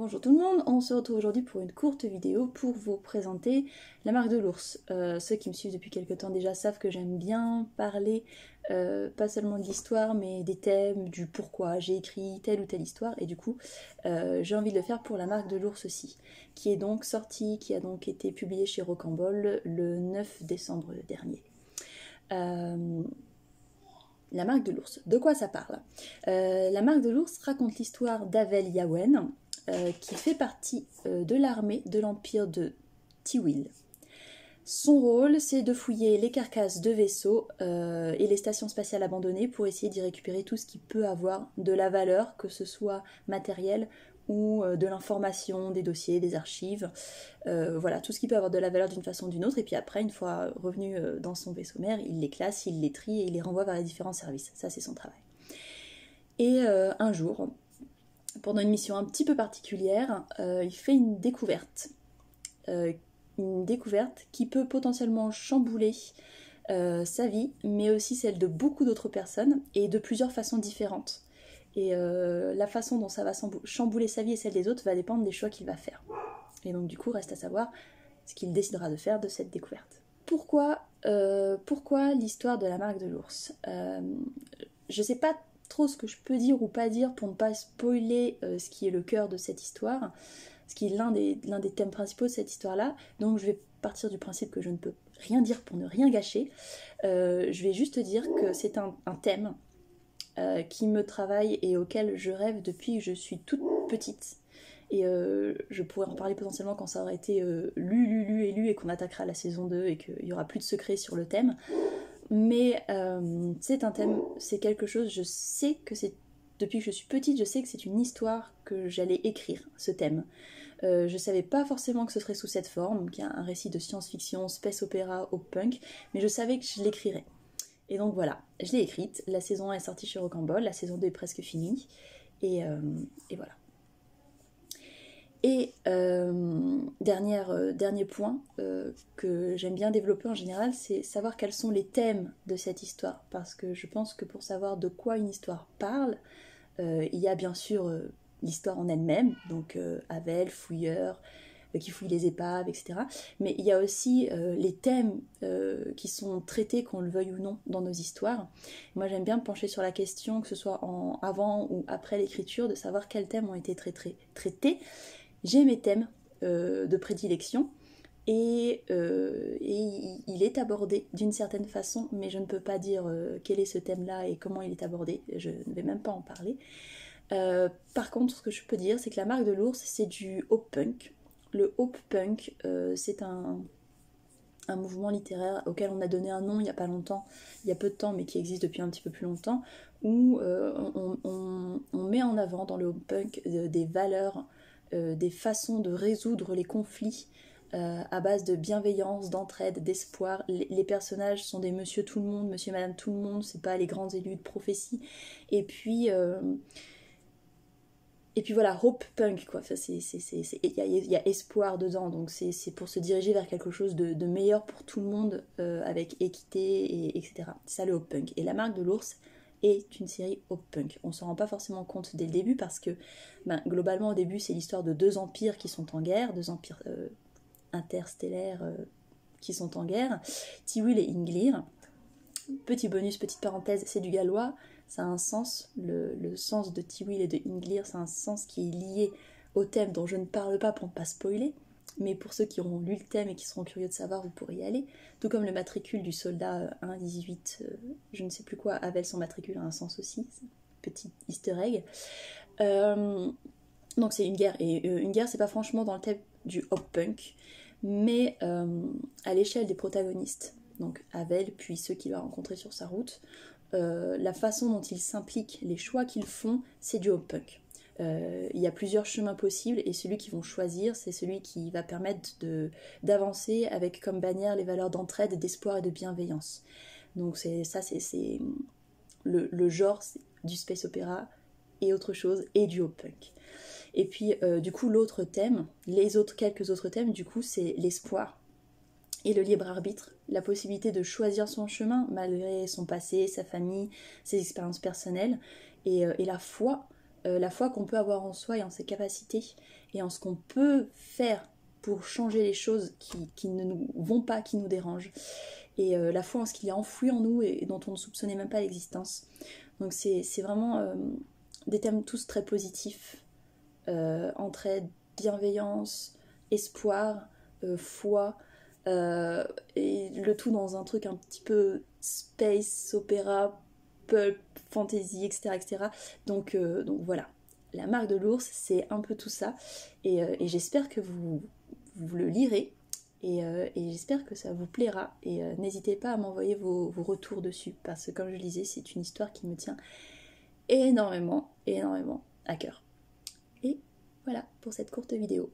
Bonjour tout le monde, on se retrouve aujourd'hui pour une courte vidéo pour vous présenter la marque de l'ours. Ceux qui me suivent depuis quelques temps déjà savent que j'aime bien parler pas seulement de l'histoire mais des thèmes, du pourquoi j'ai écrit telle ou telle histoire et du coup j'ai envie de le faire pour la marque de l'ours aussi, qui est donc sortie, qui a donc été publiée chez Rocambole le 9 décembre dernier. La marque de l'ours, de quoi ça parle? La marque de l'ours raconte l'histoire d'Avel Yawen, qui fait partie de l'armée de l'empire de Tiwil. Son rôle, c'est de fouiller les carcasses de vaisseaux et les stations spatiales abandonnées pour essayer d'y récupérer tout ce qui peut avoir de la valeur, que ce soit matériel ou de l'information, des dossiers, des archives, voilà, tout ce qui peut avoir de la valeur d'une façon ou d'une autre, et puis après, une fois revenu dans son vaisseau mère, il les classe, il les trie et il les renvoie vers les différents services. Ça, c'est son travail. Et un jour, pendant une mission un petit peu particulière, il fait une découverte qui peut potentiellement chambouler sa vie, mais aussi celle de beaucoup d'autres personnes, et de plusieurs façons différentes. Et la façon dont ça va chambouler sa vie et celle des autres va dépendre des choix qu'il va faire. Et donc du coup, reste à savoir ce qu'il décidera de faire de cette découverte. Pourquoi l'histoire de la marque de l'ours? Je sais pas trop ce que je peux dire ou pas dire pour ne pas spoiler ce qui est le cœur de cette histoire, ce qui est l'un des thèmes principaux de cette histoire-là. Donc je vais partir du principe que je ne peux rien dire pour ne rien gâcher. Je vais juste dire que c'est un thème qui me travaille et auquel je rêve depuis que je suis toute petite. Et je pourrais en parler potentiellement quand ça aura été lu et qu'on attaquera la saison 2 et qu'il n'y aura plus de secrets sur le thème. Mais c'est un thème, c'est quelque chose, je sais que c'est, depuis que je suis petite, je sais que c'est une histoire que j'allais écrire, ce thème. Je savais pas forcément que ce serait sous cette forme, qu'il y a un récit de science-fiction, space opéra au punk, mais je savais que je l'écrirais. Et donc voilà, je l'ai écrite, la saison 1 est sortie chez Rocambole, la saison 2 est presque finie, et voilà. Et dernier point que j'aime bien développer en général, c'est savoir quels sont les thèmes de cette histoire. Parce que je pense que pour savoir de quoi une histoire parle, il y a bien sûr l'histoire en elle-même, donc Avel, fouilleur, qui fouille les épaves, etc. Mais il y a aussi les thèmes qui sont traités, qu'on le veuille ou non, dans nos histoires. Moi j'aime bien me pencher sur la question, que ce soit avant ou après l'écriture, de savoir quels thèmes ont été traités. J'ai mes thèmes de prédilection et il est abordé d'une certaine façon, mais je ne peux pas dire quel est ce thème-là et comment il est abordé, je ne vais même pas en parler. Par contre, ce que je peux dire, c'est que la marque de l'ours, c'est du Hope Punk. Le Hope Punk, c'est un mouvement littéraire auquel on a donné un nom il n'y a pas longtemps, il y a peu de temps, mais qui existe depuis un petit peu plus longtemps, où on met en avant dans le Hope Punk des valeurs, des façons de résoudre les conflits à base de bienveillance, d'entraide, d'espoir. Les personnages sont des monsieur tout le monde, monsieur et madame tout le monde, c'est pas les grands élus de prophétie. Et puis voilà, hope punk, quoi. Enfin, il y a espoir dedans, donc c'est pour se diriger vers quelque chose de meilleur pour tout le monde, avec équité, etc. C'est ça le hope punk. Et la marque de l'ours est une série hope punk. On s'en rend pas forcément compte dès le début parce que globalement au début c'est l'histoire de deux empires qui sont en guerre, deux empires interstellaires qui sont en guerre, Tiwil et Inglir. Petit bonus, petite parenthèse, c'est du gallois, ça a un sens, le sens de Tiwil et de Inglir, c'est un sens qui est lié au thème dont je ne parle pas pour ne pas spoiler, mais pour ceux qui auront lu le thème et qui seront curieux de savoir, vous pourrez y aller, tout comme le matricule du soldat 1-18, je ne sais plus quoi, Avel, son matricule a un sens aussi, petit easter egg. Donc c'est une guerre, et une guerre c'est pas franchement dans le thème du hop punk, mais à l'échelle des protagonistes, donc Avel, puis ceux qu'il va rencontrer sur sa route, la façon dont ils s'impliquent, les choix qu'ils font, c'est du hop punk. Il y a plusieurs chemins possibles et celui qu'ils vont choisir, c'est celui qui va permettre d'avancer avec comme bannière les valeurs d'entraide, d'espoir et de bienveillance. Donc c'est le genre du space opéra et autre chose, et du hop punk. Et puis du coup l'autre thème, quelques autres thèmes, du coup c'est l'espoir et le libre arbitre, la possibilité de choisir son chemin malgré son passé, sa famille, ses expériences personnelles, et la foi la foi qu'on peut avoir en soi et en ses capacités et en ce qu'on peut faire pour changer les choses qui ne nous vont pas, qui nous dérangent. Et la foi en ce qu'il y a enfoui en nous et dont on ne soupçonnait même pas l'existence. Donc c'est vraiment des thèmes tous très positifs. Entraide, bienveillance, espoir, foi, et le tout dans un truc un petit peu space, opéra, pulp, fantasy, etc. etc. Donc voilà, la marque de l'ours, c'est un peu tout ça. Et j'espère que vous le lirez. Et j'espère que ça vous plaira. Et n'hésitez pas à m'envoyer vos retours dessus. Parce que comme je le disais, c'est une histoire qui me tient énormément, énormément à cœur. Et voilà pour cette courte vidéo.